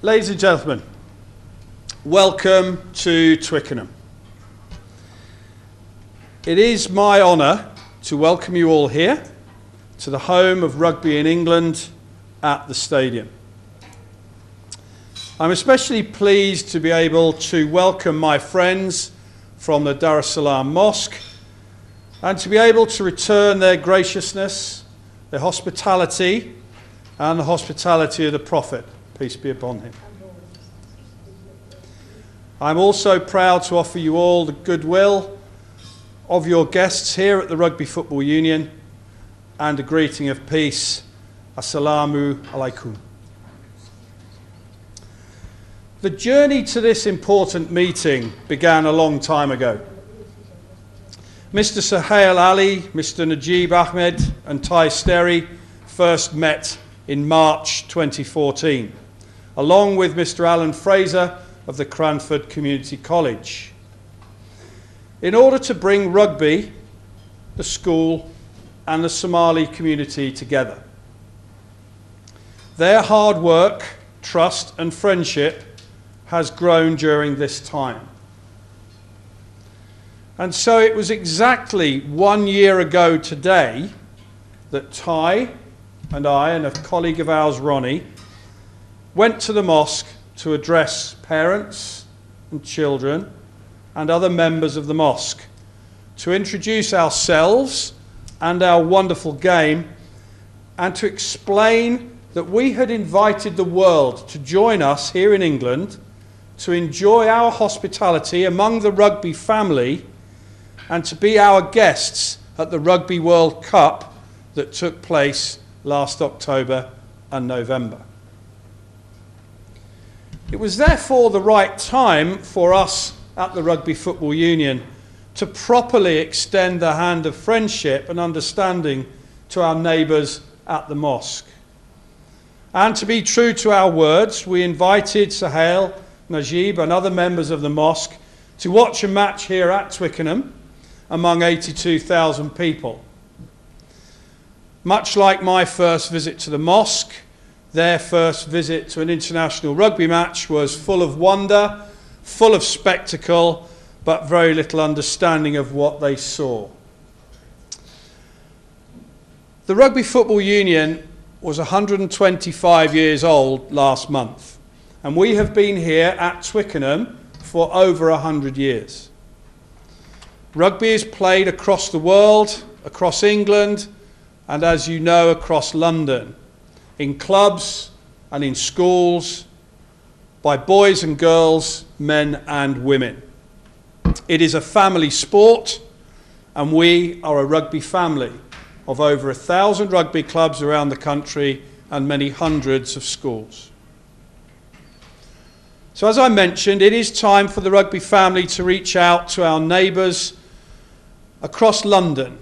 Ladies and gentlemen, welcome to Twickenham. It is my honour to welcome you all here to the home of rugby in England at the stadium. I'm especially pleased to be able to welcome my friends from the Dar es Salaam Mosque and to be able to return their graciousness, their hospitality and the hospitality of the Prophet. Peace be upon him. I'm also proud to offer you all the goodwill of your guests here at the Rugby Football Union and a greeting of peace. Assalamu alaikum. The journey to this important meeting began a long time ago. Mr. Suhail Ali, Mr. Najib Ahmed and Ty Sterry first met in March 2014. Along with Mr. Alan Fraser of the Cranford Community College, in order to bring rugby, the school and the Somali community together. Their hard work, trust and friendship has grown during this time. And so it was exactly 1 year ago today that Ty and I and a colleague of ours, Ronnie, went to the mosque to address parents and children and other members of the mosque to introduce ourselves and our wonderful game and to explain that we had invited the world to join us here in England to enjoy our hospitality among the rugby family and to be our guests at the Rugby World Cup that took place last October and November. It was therefore the right time for us at the Rugby Football Union to properly extend the hand of friendship and understanding to our neighbours at the mosque. And to be true to our words, we invited Suhail, Najib and other members of the mosque to watch a match here at Twickenham among 82,000 people. Much like my first visit to the mosque, their first visit to an international rugby match was full of wonder, full of spectacle, but very little understanding of what they saw. The Rugby Football Union was 125 years old last month, and we have been here at Twickenham for over 100 years. Rugby is played across the world, across England, and as you know, across London, in clubs and in schools, by boys and girls, men and women. It is a family sport, and we are a rugby family of over 1,000 rugby clubs around the country and many hundreds of schools. So as I mentioned, it is time for the rugby family to reach out to our neighbours across London,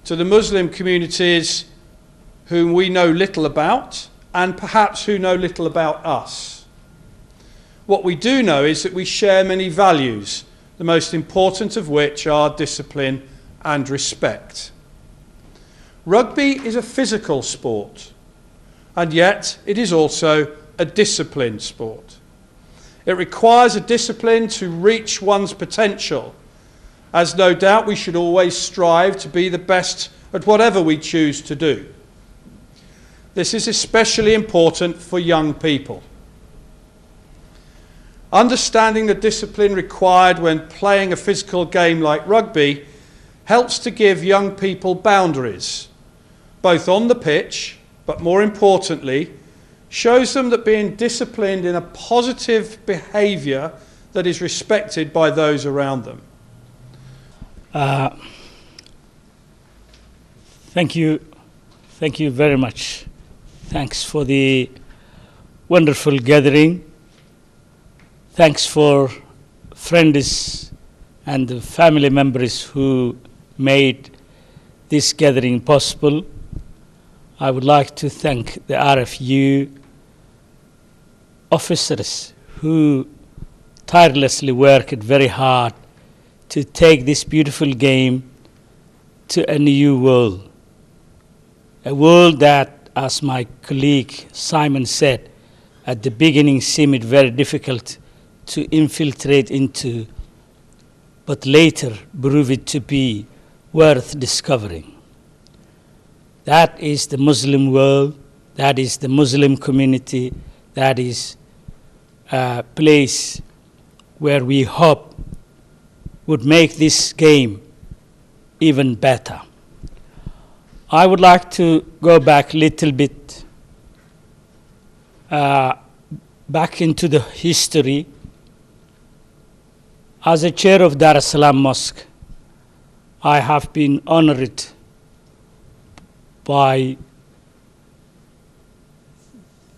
to the Muslim communities whom we know little about, and perhaps who know little about us. What we do know is that we share many values, the most important of which are discipline and respect. Rugby is a physical sport, and yet it is also a disciplined sport. It requires a discipline to reach one's potential, as no doubt we should always strive to be the best at whatever we choose to do. This is especially important for young people. Understanding the discipline required when playing a physical game like rugby helps to give young people boundaries, both on the pitch, but more importantly, shows them that being disciplined in a positive behaviour that is respected by those around them. Thank you very much. Thanks for the wonderful gathering. Thanks for friends and the family members who made this gathering possible. I would like to thank the RFU officers who tirelessly worked very hard to take this beautiful game to a new world. A world that, as my colleague Simon said, at the beginning seemed very difficult to infiltrate into, but later proved to be worth discovering. That is the Muslim world, that is the Muslim community, that is a place where we hope would make this game even better. I would like to go back a little bit, back into the history. As a chair of Dar es Salaam Mosque, I have been honored by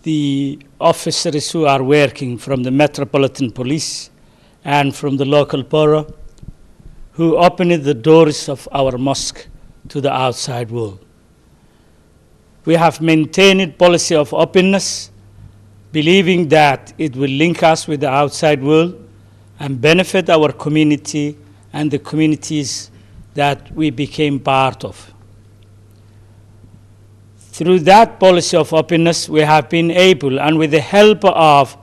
the officers who are working from the Metropolitan Police and from the local borough, who opened the doors of our mosque to the outside world. We have maintained a policy of openness, believing that it will link us with the outside world and benefit our community and the communities that we became part of. Through that policy of openness, we have been able, and with the help of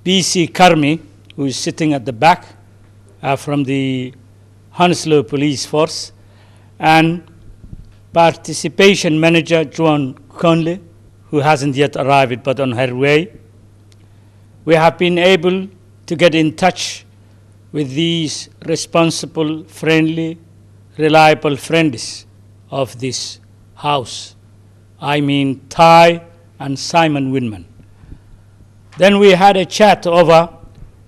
BC Karmi, who is sitting at the back from the Hounslow Police Force, and Participation Manager Joan Conley, who hasn't yet arrived but on her way, we have been able to get in touch with these responsible, friendly, reliable friends of this house. I mean Ty and Simon Winman. Then we had a chat over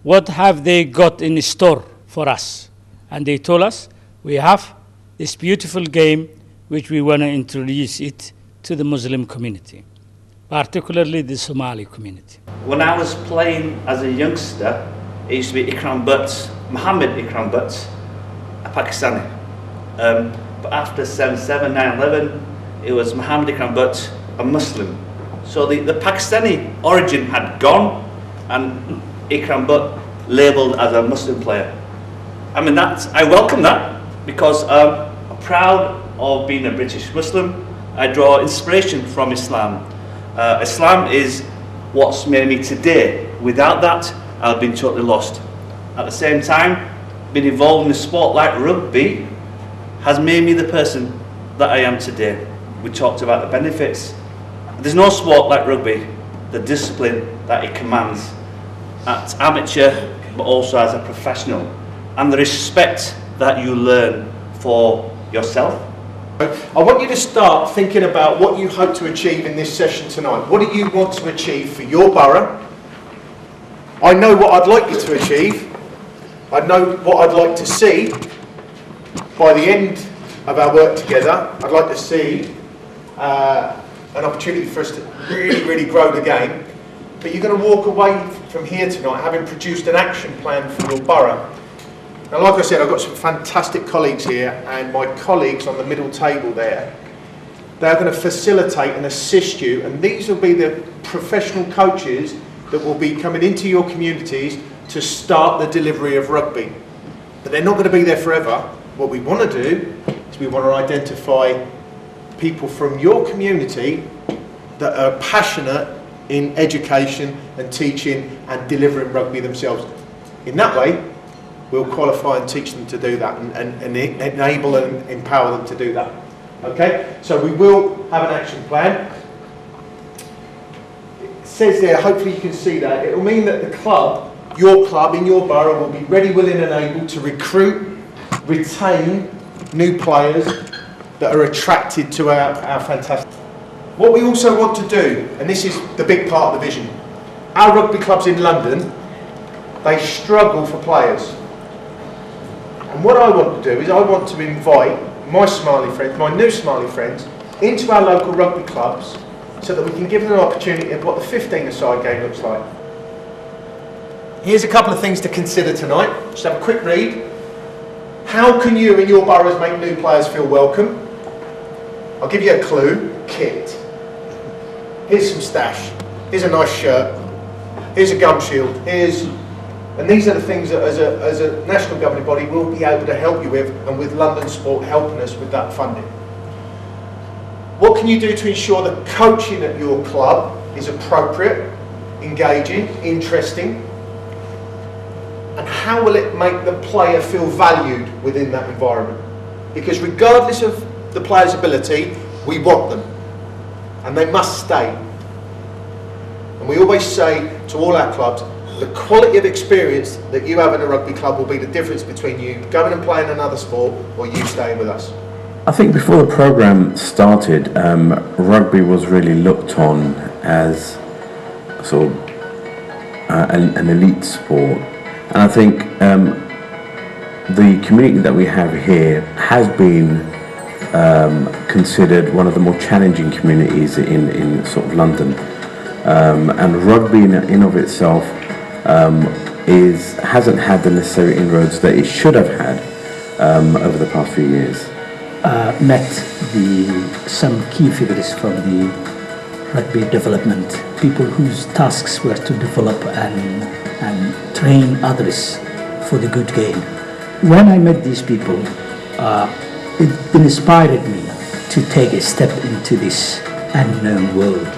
what have they got in store for us. And they told us, we have this beautiful game which we want to introduce it to the Muslim community, particularly the Somali community. When I was playing as a youngster, it used to be Ikram Butt, Mohammed Ikram Butt, a Pakistani. But after 7/7, 9/11, it was Mohammed Ikram Butt, a Muslim. So the Pakistani origin had gone, and Ikram Butt labelled as a Muslim player. I mean, I welcome that, because I'm proud of being a British Muslim. I draw inspiration from Islam. Islam is what's made me today. Without that, I've been totally lost. At the same time, being involved in a sport like rugby has made me the person that I am today. We talked about the benefits. There's no sport like rugby, the discipline that it commands at amateur, but also as a professional, and the respect that you learn for yourself. I want you to start thinking about what you hope to achieve in this session tonight. What do you want to achieve for your borough? I know what I'd like you to achieve. I know what I'd like to see by the end of our work together. I'd like to see an opportunity for us to really grow the game. But you're going to walk away from here tonight having produced an action plan for your borough. Now, like I said, I've got some fantastic colleagues here, and my colleagues on the middle table there, they're going to facilitate and assist you, and these will be the professional coaches that will be coming into your communities to start the delivery of rugby. But they're not going to be there forever. What we want to do is we want to identify people from your community that are passionate in education and teaching and delivering rugby themselves. In that way, we'll qualify and teach them to do that, and enable and empower them to do that. Okay, so we will have an action plan. It says there, hopefully you can see that, it will mean that the club, your club in your borough, will be ready, willing and able to recruit, retain new players that are attracted to our fantastic. What we also want to do, and this is the big part of the vision, our rugby clubs in London, they struggle for players. And what I want to do is I want to invite my Somali friends, my new Somali friends, into our local rugby clubs so that we can give them an opportunity of what the 15-a-side game looks like. Here's a couple of things to consider tonight. Just have a quick read. How can you and your boroughs make new players feel welcome? I'll give you a clue. Kit. here's some stash, here's a nice shirt, here's a gum shield, and these are the things that as a national governing body we'll be able to help you with, and with London Sport helping us with that funding. What can you do to ensure that coaching at your club is appropriate, engaging, interesting? And how will it make the player feel valued within that environment? Because regardless of the player's ability, we want them, and they must stay. And we always say to all our clubs, the quality of experience that you have in a rugby club will be the difference between you going and playing another sport or you staying with us. I think before the programme started, rugby was really looked on as sort of an elite sport. And I think the community that we have here has been considered one of the more challenging communities in sort of London. And rugby in of itself hasn't had the necessary inroads that it should have had over the past few years. Met some key figures from the rugby development, people whose tasks were to develop and train others for the good game. When I met these people, it inspired me to take a step into this unknown world.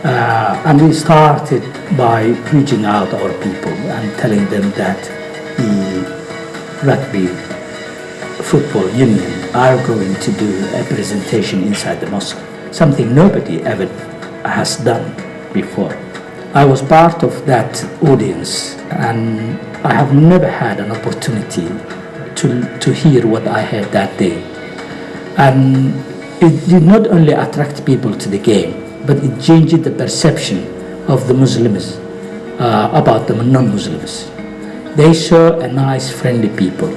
And we started by reaching out our people and telling them that the Rugby Football Union are going to do a presentation inside the mosque, something nobody ever has done before. I was part of that audience, and I have never had an opportunity to hear what I heard that day. And it did not only attract people to the game, but it changed the perception of the Muslims about the non-Muslims. They saw a nice, friendly people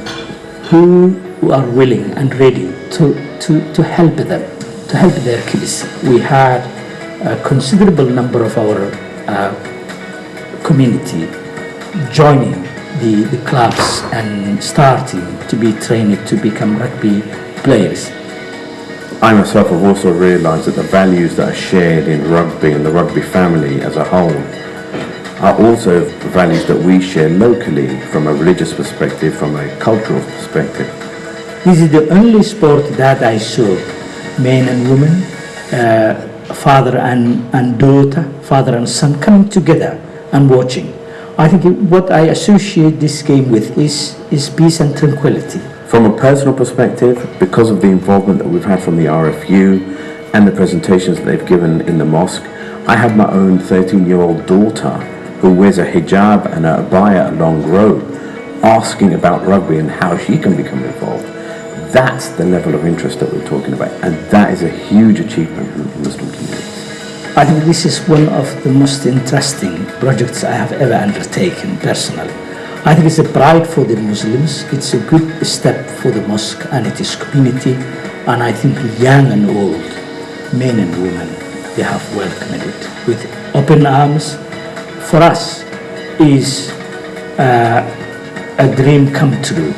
who are willing and ready to help them, to help their kids. We had a considerable number of our community joining the clubs and starting to be trained to become rugby players. I myself have also realised that the values that are shared in rugby and the rugby family as a whole are also values that we share locally from a religious perspective, from a cultural perspective. This is the only sport that I saw men and women, father and daughter, father and son coming together and watching. I think what I associate this game with is peace and tranquility. From a personal perspective, because of the involvement that we've had from the RFU and the presentations that they've given in the mosque, I have my own 13-year-old daughter who wears a hijab and a abaya, a long robe, asking about rugby and how she can become involved. That's the level of interest that we're talking about, and that is a huge achievement in Muslim communities. I think this is one of the most interesting projects I have ever undertaken personally. I think it's a pride for the Muslims, it's a good step for the mosque and its community, and I think young and old, men and women, they have welcomed it with open arms. For us, is a dream come true.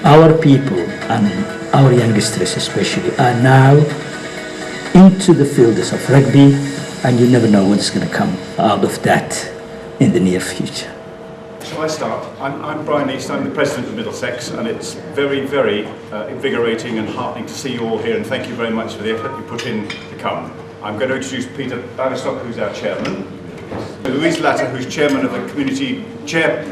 Our people and our youngsters especially are now into the fields of rugby, and you never know what's going to come out of that in the near future. Shall I start? I'm Brian East, I'm the President of Middlesex, and it's very, very invigorating and heartening to see you all here, and thank you very much for the effort you put in to come. I'm going to introduce Peter Bavistock, who's our chairman, Louise Latter, who's chairman of the community, chair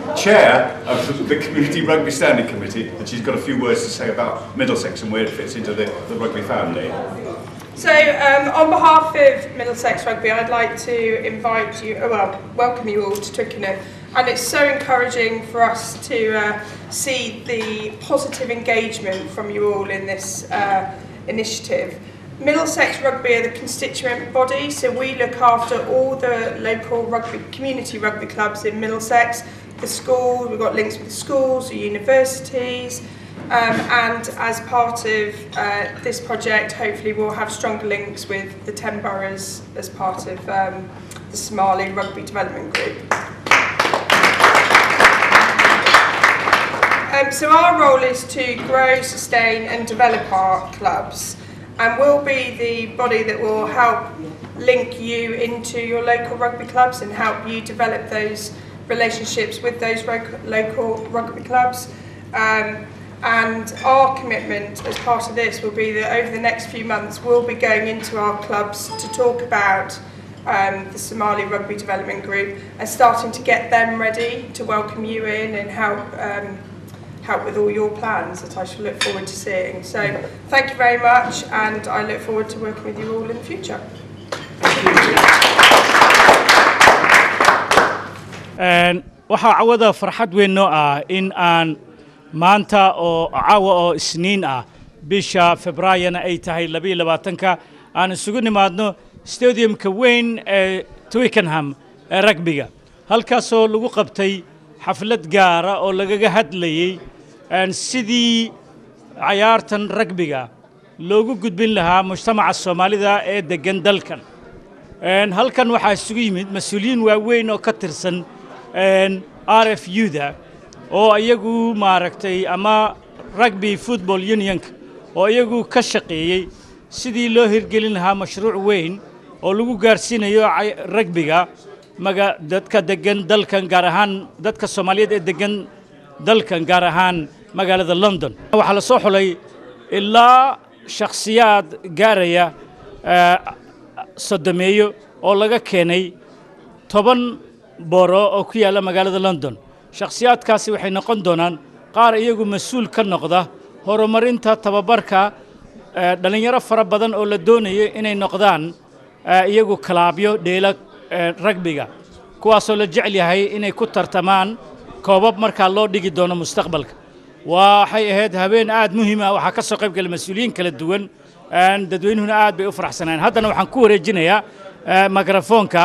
of the Community Rugby Standing Committee, and she's got a few words to say about Middlesex and where it fits into the rugby family. So, on behalf of Middlesex Rugby, I'd like to invite you, welcome you all to Twickenham. And it's so encouraging for us to see the positive engagement from you all in this initiative. Middlesex Rugby are the constituent body, so we look after all the local community rugby clubs in Middlesex, the schools, we've got links with the schools, the universities, and as part of this project, hopefully we'll have stronger links with the 10 boroughs as part of the Somali Rugby Development Group. So our role is to grow, sustain and develop our clubs. and we'll be the body that will help link you into your local rugby clubs and help you develop those relationships with those local rugby clubs. And our commitment as part of this will be that over the next few months we'll be going into our clubs to talk about the Somali Rugby Development Group and starting to get them ready to welcome you in and help with all your plans that I shall look forward to seeing. So thank you very much, and I look forward to working with you all in the future. waxaa cawada farxad weyn noo ah in aan maanta oo caawa oo isniin ah bisha Febraayona ay tahay 22 aan isugu nimaadno stadiumka weyn ee Twickenham ee rugbyga halkaasoo lagu qabtay xaflad gaara oo lagaga hadlayay sidii ciyaartan rugbyga loogu gudbin lahaa mujtamaca Soomaalida ee degan dalkan halkan waxaa isugu yimid mas'uuliyiin waaweyn oo ka tirsan RFU-da oo iyagu maaragtay ama Rugby Football Union oo iyagu ka shaqeeyay sidii loo hirgelin lahaa mashruuc weyn oo lagu gaarsiinayo rugbyga dadka degan dalkan gaar ahaan dadka Soomaaliyeed ee degan dalkan gaar ahaan magaalada London waxa la soo xulay ilaa shakhsiyaad gaaraya sodomeeyo oo laga keenay 10 boro oo ku yaala magaalada London shakhsiyaadkaasi waxay noqon doonaan qaar iyagu mas'uul ka noqda horumarinta tababarka dhalinyaro fara badan oo la doonayo inay noqdaan iyagu kalaabyo dheela rugbyga kuwaasoo la jecel yahay inay ku tartamaan koobab marka loo dhigi doono mustaqbalka waxay ahayd habeen aad muhiim ah waxa ka soo qayb galay mas'uuliyiin kala duwan dadweynuhuna aad bay u faraxsanaan haddana waxaan ku wareejinayaa mikrofoonka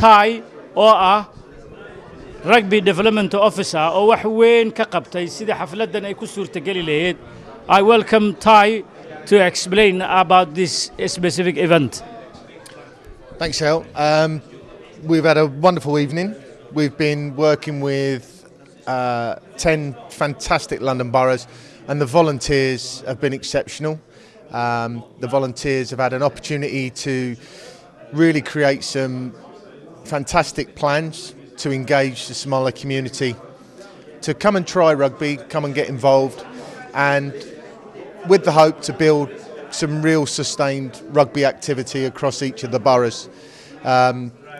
Tai oo ah Rugby Development Officer oo wax weyn ka qabtay sida xafladan ay ku suurtageli lahayd. I welcome Tai to explain about this specific event. Thanks, Al. We've had a wonderful evening. We've been working with 10 fantastic London boroughs, and the volunteers have been exceptional. The volunteers have had an opportunity to really create some fantastic plans to engage the Somali community, to come and try rugby, come and get involved, and with the hope to build some real sustained rugby activity across each of the boroughs.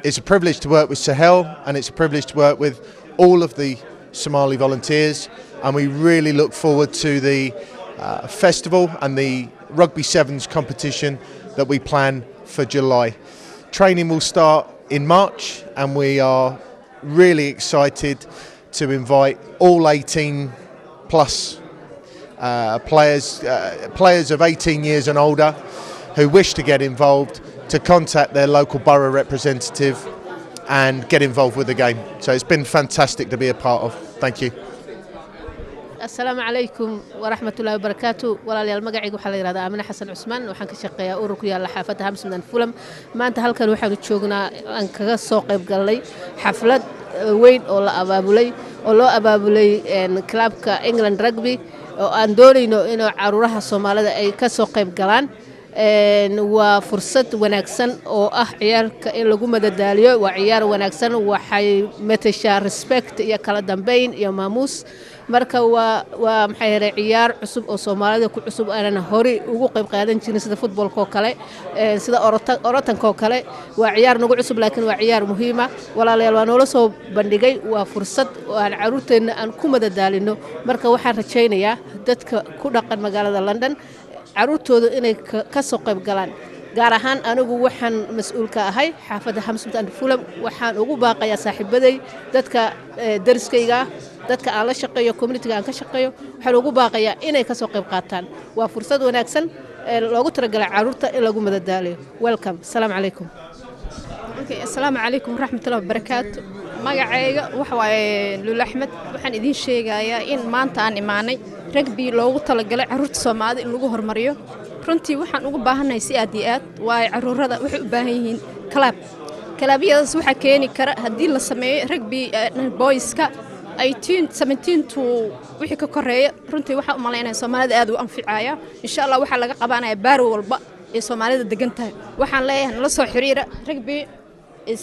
It's a privilege to work with Sahel, and it's a privilege to work with all of the Somali volunteers, and we really look forward to the festival and the Rugby Sevens competition that we plan for July. Training will start in March, and we are really excited to invite all 18 plus players of 18 years and older who wish to get involved to contact their local borough representative and get involved with the game. So it's been fantastic to be a part of. Thank you. السلام عليكم ورحمة الله وبركاته. ولا المقعد وحلا هذا أمين حسن عثمان وحنك شقيا أورك يا لحافة همس من فلم ما أنت هالكن وحنا تشوفنا أنك السوق يبقى لي حفلة وين ولا أبابولي ولا أبابولي إن كلاب كإنجلاند رجبي وأندوري إنه عرورها الصومالية أي كسوق يبقى وفرصة ونكسن أو عيار كإن لقوم الداليو وعيار ونكسن وحي متشار ريسبكت يا كلا دمبين يا ماموس marka waa maxay yahay ciyaar cusub oo Soomaalida ku cusub aanan hore ugu qayb qaadan jirin sida footballka oo kale sida orotanka oo kale waa ciyaar nagu cusub laakiin waa ciyaar muhiim ah walaalayaal waa noola soo bandhigay waa fursad oo aan caruurteena aan ku madadaalino marka waxaan rajaynayaa dadka ku dhaqan magaalada London caruurtooda inay ka soo qayb galaan gaar ahaan anigu waxaan mas'uul ka ahay xaafadda Hamsmith Fulham waxaan ugu baaqayaa saaxiibaday dadka dariskayga dadka aan la shaqeeyo community aan ka shaqeeyo waxaan ugu baaqayaa inay ka soo qayb qaataan waa fursad wanaagsan loogu talagalay caruurta in lagu madadaaliyo welcome assalamu alaykum okay assalamu alaykum rahmatullahi wa barakatuh magacayga waxa waaye Lul Ahmed waxaan idin sheegayaa in maanta aan imaanay rugby loogu talagalay caruurta Soomaalida in lagu hormariyo runtii waxaan ugu baahanahay si aad iyo aad waa caruurada waxay u baahan yihiin kalaabiyadaas waxa keeni kara haddii la sameeyo rugby boyska 17 to wixii ka koreeya runtii waxa u maleynaya Soomaalida aad u anficaya insha Allah waxa laga qabanaya baar walba ee Soomaalida degan tahay waxaan leeyahay la soo xiriira rugby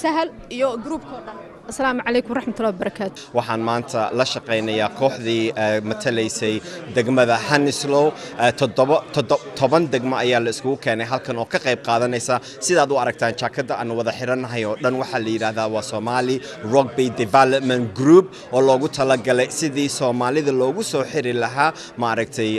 sahal iyo groupka dhan السلام عليكم ورحمة الله وبركاته. waxaan maanta la shaqeynayaa kooxdii matalaysay degmada Hanislow 7 degmo ayaa la isku keenay halkan oo ka qayb qaadanaysa sidaad u aragtaan jaakada aan wada xiranahay oo dhan waxa la yiraahdaa waa Somali Rugby Development Group oo loogu talagalay sidii Soomaalida loogu soo xiri lahaa ma aragtay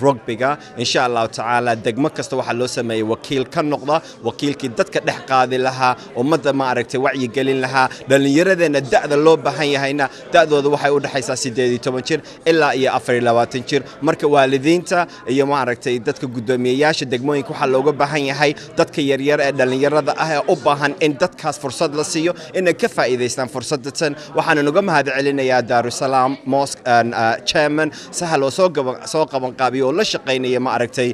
rugbyga insha Allah taala degmo kasta waxa loo sameeyay wakiil ka noqda wakiilkii dadka dhex qaadi lahaa ummadda ma aragtay wacyi gelin lahaa dhalinyaradena da'da loo baahan yahayna da'dooda waxay u dhaxaysaa 18 jir ilaa iyo 24 jir marka waalidiinta iyo ma aragtay dadka gudoomiyayaasha degmooyinka waxa looga baahan yahay dadka yaryar ee dhalinyarada ah ee u baahan in dadkaas fursad la siiyo inay ka faa'iideystaan fursaddan waxaan uga mahadcelinayaa Daarusalaam Mosque chairman sahal oo soo qaban qaabiyo oo la shaqeynaya ma aragtay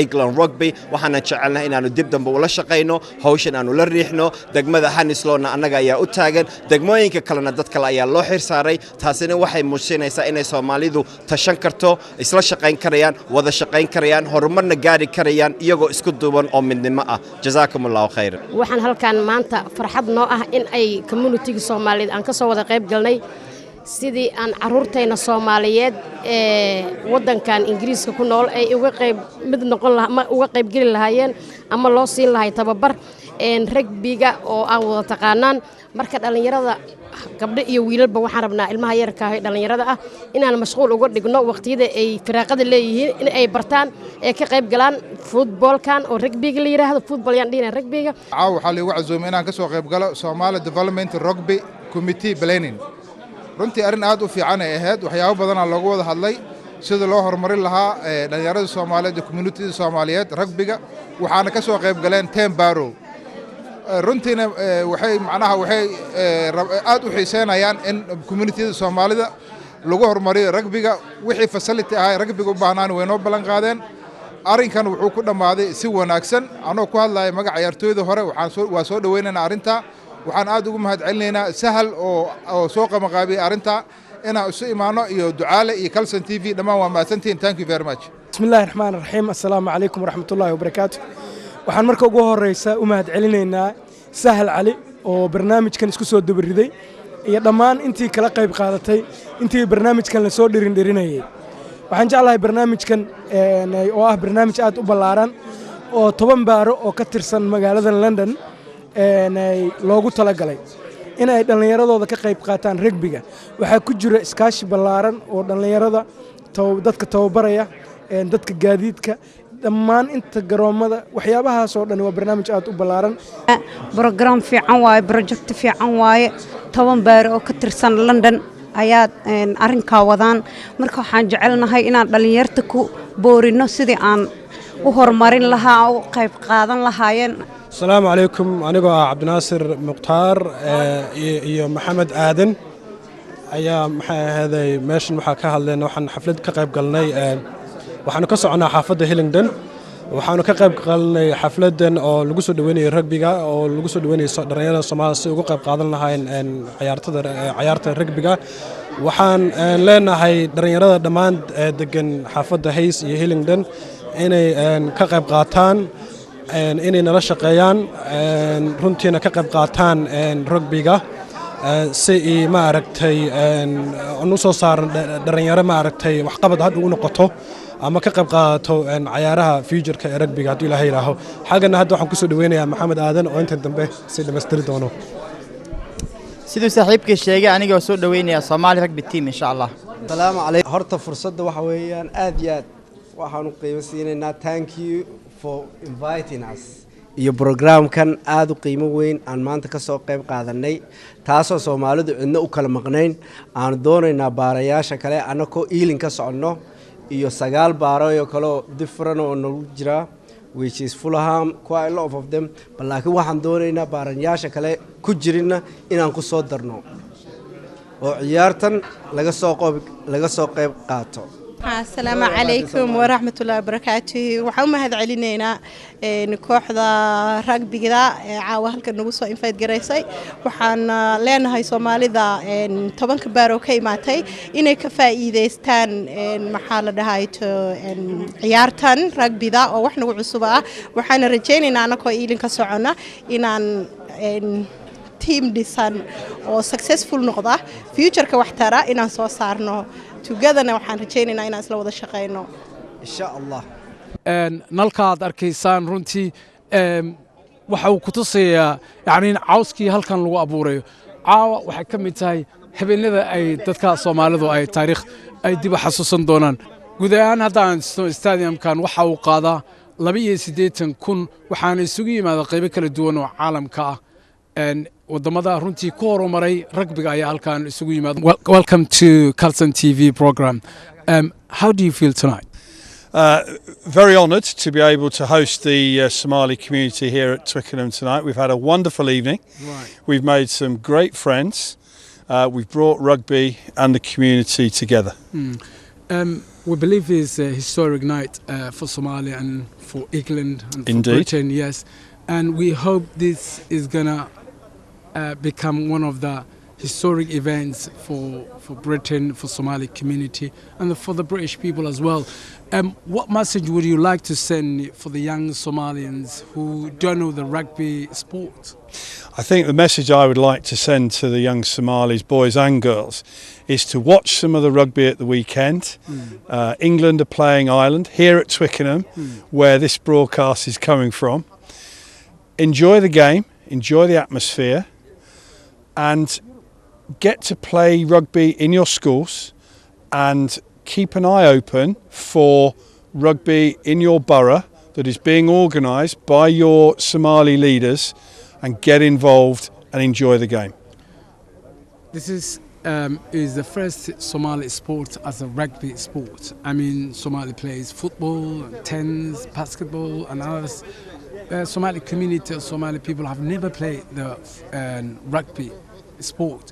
England Rugby waxaan jecelnahay inaanu dib dambe ula shaqeyno hawshan aanu la riixno degmada Hanislowna anaga ayaa u taagan degmooyinka kalena dad kale ayaa loo xir saaray taasina waxay muujinaysaa inay Soomaalidu tashan karto isla shaqeyn karayaan wada shaqeyn karayaan horumarna gaari karayaan iyagoo isku duuban oo midnimo ah jazaakumullahu khayr waxaan halkan maanta farxad noo ah in ay community Soomaaliyeed aan ka soo wada qayb galnay sidii aan caruurtayna Soomaaliyeed ee wadankan Ingiriiska ku nool ay uga qayb mid noqon lahaa uga qayb gali lahaayeen ama loo siin lahaay tababar rugbyga oo aan wada taqaanaan marka dhalinyarada gabdho iyo wiilalba waxaan rabnaa ilmaha yarka ah dhalinyarada ah inaan mashquul uga dhigno waqtiyada ay firaaqada leeyihiin in ay bartaan ee ka qayb galaan footballkan oo rugbyga la yiraahdo football yaan dhina rugbyga waxa la igu casuumay inaan ka soo qayb galo Somali Development Rugby Committee Planning runtii arrin aad u fiican ay ahayd waxyaabo badan oo lagu wada hadlay sida loo horumarin lahaa dhalinyarada Soomaaliyeed iyo community Soomaaliyeed rugbyga waxaana ka soo qayb galeen 10 baro runtiina waxay aad u xiiseynayaan in community Soomaalida lagu horumariyo rugbyga wixii facility ah rugbyga u baahnaan way noo balan qaadeen arrinkan wuxuu ku dhamaaday si wanaagsan anoo ku hadlay magaca ciyaartooyda hore waa soo dhaweynaynaa arrinta waxaan aad ugu mahadcelinaynaa sahal oo soo qabanqaabiyay arrinta inaan isu imaano iyo ducaale iyo Kalson TV dhamaan waa mahadsantiin thank you very much bismillaahir rahmaanir rahiim assalaamu calaykum waraxmatullaahi wabarakaatuh waxaan marka ugu horeysa u mahadcelinaynaa sahal cali oo barnaamijkan isku soo dabariday iyo dhammaan intii kala qayb qaadatay intii barnaamijkan la soo dhirinayay waxaan jeclahay barnaamijkan oo ah barnaamij aad u ballaaran oo 10 baaro oo ka tirsan magaalada London loogu talagalay in ay dhalinyaradooda ka qayb qaataan rugbyga waxa ku jira iskaashi ballaaran oo dhalinyarada dadka tababaraya dadka gaadiidka dhammaan inta garoomada waxyaabahaas oo dhan waa barnaamij aad u ballaaran program fiican waaye project fiican waaye 10 baar oo ka tirsan London ayaa arrinka wadaan marka waxaan jecelnahay inaan dhalinyarta ku boorino sidii aan u horumarin lahaa oo qayb qaadan lahaayeen السلام عليكم أنا عبدالناصر مختار iyo محمد آدن ayaa هذا ماشن waxa ka hadlayna waxaan xaflad ka qayb galnay waxaan ka soconaa xaafadda Hillingdon waxaan ka qayb galnay xafladan oo lagu soo dhaweynay rugbyga oo lagu soo dhaweynay dhalinyarada Soomaaliyeed si uga qayb qaadan lahaayeen ciyaarta rugbyga waxaan leenahay dhalinyarada dhammaan degan xaafadda Hayes iyo Hillingdon inay ka qayb qaataan inay nala shaqeeyaan runtiina ka qayb qaataan rugbyga si ma aragtay anu soo saaran dhalinyaro ma aragtay wax qabad had ugu noqoto ama ka qayb qaadato ciyaaraha future-ka ee rugbyga haddii Ilaahay raaho xagana hadda waxaan ku soo dhaweynayaa Maxamed Aadan oo inta dambe si dhameystiri doono sidoo saaxiibkay sheegay aniga soo dhaweynaya Somali Rugby Team insha Allah salaamu calaykum horta fursadda waxa weeyaan aad iyo aad waxaan u qiimo siinaynaa thank you for inviting us iyo programkan aad u qiimo weyn aan maanta ka soo qayb qaadanay taasoo Soomaalidu cidna u kala maqnayn aan doonaynaa baarayaasha kale anakoo iilin ka soconno iyo 9 baaro oo kale different oo nagu jira which is Fulham quite a lot of them laakiin waxaan doonaynaa baarayaasha kale ku jirina inaan ku soo darno oo ciyaartan laga soo qayb qaato السلام عليكم ورحمة الله وبركاته وحوم هذا علينا كوحدة رجبي كذا عاوه هلك النقص إنفايد جريسي وحن لنا هاي صومالي ذا طبعا كبار وكي ماتي إنه كفايدة استان محل ده هاي عيارتن رجبي ذا أو إحنا وعصبة وحن رجعنا إن أنا كويلين كسرنا إن team dhisan oo successful noqda future-ka wax tara inaan soo saarno together-na waxaan rajaynaynaa inaan isla wada shaqeyno insha Allah nalka aad arkaysaan runtii waxa uu ku tusayaa yani in cawskii halkan lagu abuurayo caawa waxay ka mid tahay habeenada ay dadka Soomaalidu ay taariikh ay dib u xasuusan doonaan guud ahaan haddaan stadiumkan waxa uu qaadaa 82,000 waxaana isugu yimaada qaybo kala duwan oo caalamka ah wadamada runtii ku horumaray rugby ayaa halkan isugu yimaada. Welcome to Carlton TV program. How do you feel tonight? Very honoured to be able to host the Somali community here at Twickenham tonight. We've had a wonderful evening. Right. We've made some great friends. We've brought rugby and the community together. We believe it's a historic night for Somalia and for England and for Indeed. Britain, yes. And we hope this is going to become one of the historic events for Britain, for Somali community, and for the British people as well. What message would you like to send for the young Somalians who don't know the rugby sport? I think the message I would like to send to the young Somalis, boys and girls, is to watch some of the rugby at the weekend. England are playing Ireland here at Twickenham, where this broadcast is coming from. Enjoy the game, enjoy the atmosphere, and get to play rugby in your schools and keep an eye open for rugby in your borough that is being organised by your Somali leaders and get involved and enjoy the game. This is the first Somali sport as a rugby sport. I mean, Somali plays football, tennis, basketball and others. Somali community or Somali people have never played the rugby sport.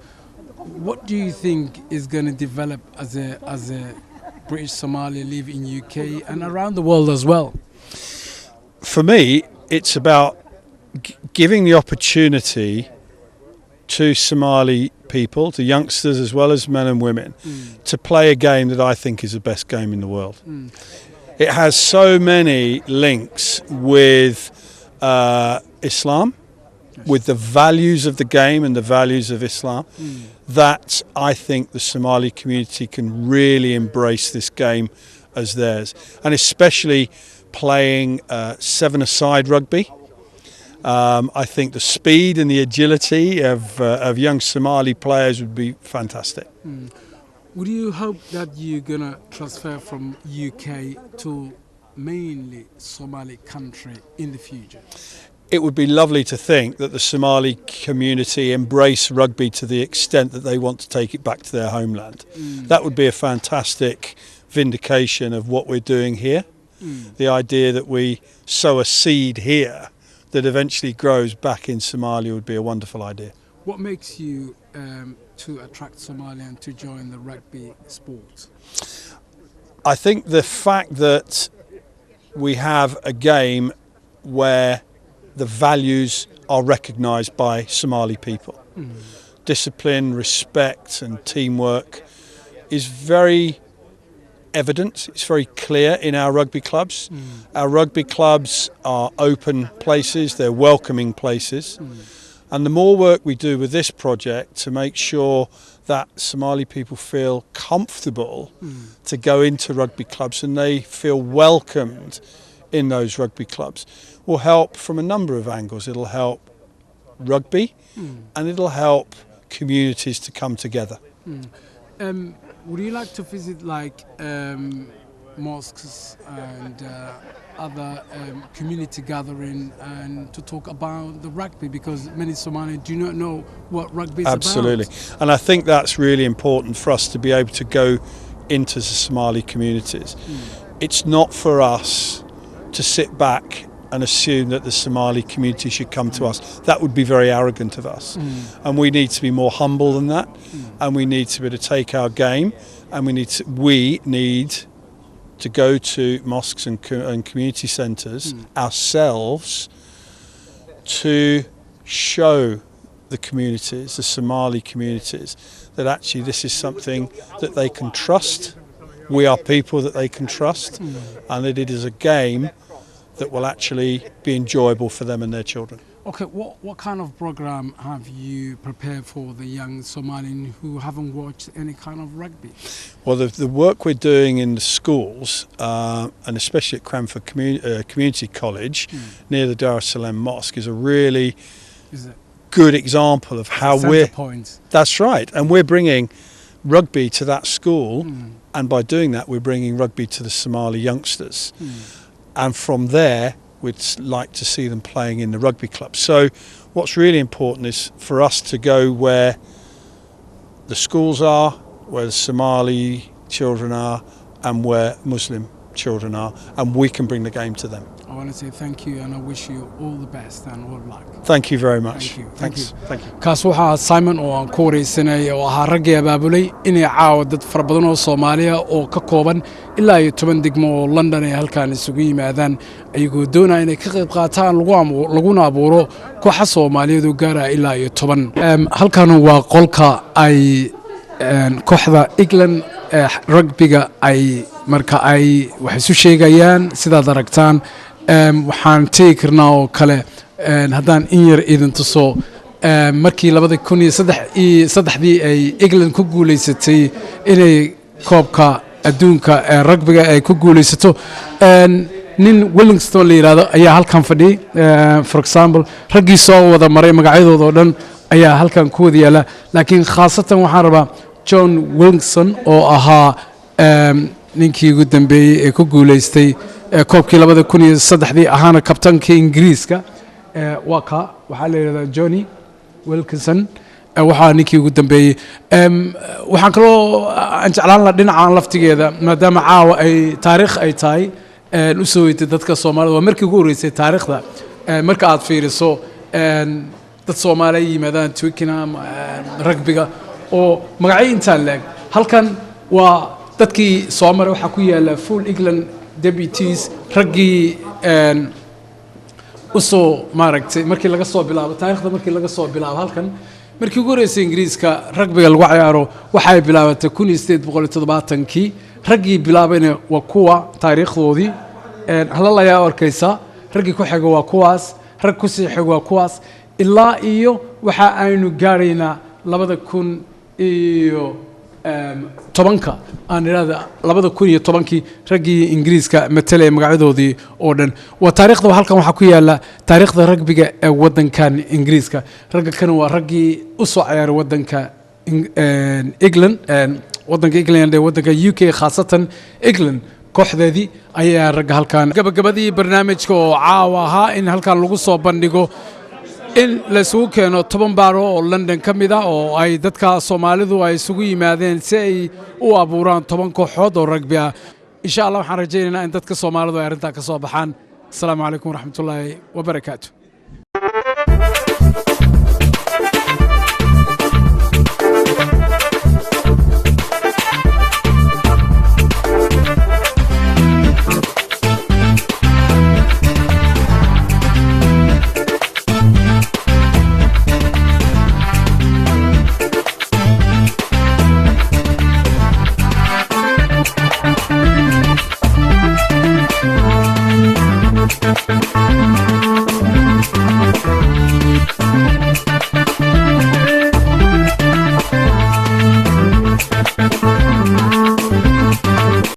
What do you think is going to develop as a British Somali live in UK and around the world as well? For me, it's about giving the opportunity to Somali people, to youngsters as well as men and women, to play a game that I think is the best game in the world. It has so many links with Islam, with the values of the game and the values of Islam, that I think the Somali community can really embrace this game as theirs, and especially playing seven-a-side rugby. I think the speed and the agility of young Somali players would be fantastic. Would you hope that you're going to transfer from UK to mainly Somali country in the future? It would be lovely to think that the Somali community embrace rugby to the extent that they want to take it back to their homeland. That would be a fantastic vindication of what we're doing here. The idea that we sow a seed here that eventually grows back in Somalia would be a wonderful idea. What makes you to attract Somalians to join the rugby sport? I think the fact that we have a game where the values are recognised by Somali people. Discipline, respect and teamwork is very evident, it's very clear in our rugby clubs. Our rugby clubs are open places, they're welcoming places. And the more work we do with this project to make sure that Somali people feel comfortable to go into rugby clubs and they feel welcomed in those rugby clubs will help from a number of angles. It'll help rugby and it'll help communities to come together. Would you like to visit like mosques and other community gathering and to talk about the rugby, because many Somalis do not know what rugby is Absolutely. about? And I think that's really important for us to be able to go into the Somali communities. It's not for us to sit back and assume that the Somali community should come to us. That would be very arrogant of us. And we need to be more humble than that. And we need to be able to take our game and we need to go to mosques and community centres ourselves to show the communities, the Somali communities, that actually this is something that they can trust. We are people that they can trust, and that it is a game that will actually be enjoyable for them and their children. Okay, what kind of program have you prepared for the young Somalians who haven't watched any kind of rugby? Well, the work we're doing in the schools, and especially at Cranford Community College, near the Dar es Salaam Mosque, is a really good example of how that's right, and we're bringing rugby to that school, and by doing that we're bringing rugby to the Somali youngsters, and from there we'd like to see them playing in the rugby club. So what's really important is for us to go where the schools are, where the Somali children are, and where Muslim children are, and we can bring the game to them. I want to say thank you, and I wish you all the best and all luck. Thank you very much. Thank you. Thanks. Thank you. kaas waxaa Simon oo aan ku wareysanay oo ahaa raggii abaabulay inay caawa dad fara badan oo Soomaaliya oo ka kooban ilaa iyo 10 degmo oo London ay halkaan isugu yimaadaan ayagoo doonaya inay ka qayb qaataan laguna abuuro kooxo Soomaaliyeed oo gaara ilaa iyo 10. Halkaan waa qolka ay kooxda England rugbyga ay marka ay wax isu sheegayaan sidaad aragtaan waxaan tegi karnaa oo kale haddaan in yar idin tuso markii 2003 ay England ku guuleysatay inay koobka adduunka rugbyga ay ku guuleysato nin Wellington la yiraahdo ayaa halkan fadhiyay for example raggii soo wada maray magacyadooda oo dhan ayaa halkan ku wada yaala laakiin khaasatan waxaan rabaa John Wilson oo ahaa ninkii ugu dambeeyay ee ku guuleystay koobkii 2003 ahaana kabtankii Ingiriiska waxaa la yiraahdaa Johnny Wilkinson waxaa ninkii ugu dambeeyay waxaan kaloo aan jeclaan lahaa dhinacan laftigeeda maadaama caawa ay taariikh ay tahay u soo weytay dadka Soomaalida waa markii ugu horeysay taariikhda marka aad fiiriso dad Soomaali yimaadaan Twickenham rugbyga oo magacyo intaan leeg halkan waa dadkii Soomaali waxa ku yaala full England deputies raggii usoo maaragtay markii laga soo bilaabo taariikhda markii laga soo bilaabo halkan markii ugu horeysay Ingiriiska rugbyga lagu ciyaaro waxay bilaabatay 1870kii raggii bilaabayna waa kuwa taariikhdoodii halal ayaa arkaysa raggii ku xiga waa kuwaas rag ku sii xiga waa kuwaas ilaa iyo waxa aynu gaaraynaa 2010 aan iraada 2010kii raggii Ingiriiska matalay magacyadoodii oo dhan waa taariikhda halkan waxa ku yaala taariikhda rugbyga ee wadankan Ingiriiska ragga kan waa raggii u soo ciyaaray wadanka England wadanka England ee wadanka UK khaasatan England kooxdeedii ayaa ragga halkan gabagabadii barnaamijka oo caawa ahaa in halkan lagu soo bandhigo in la isugu keeno 10 baaro oo London ka mid ah oo ay dadka Soomaalidu ay isugu yimaadeen si ay u abuuraan 10 kooxood oo rugby ah insha Allah waxaan rajaynaynaa in dadka Soomaalidu ay arinta ka soo baxaan. Assalaamu calaykum waraxmatullaahi wabarakaatuh.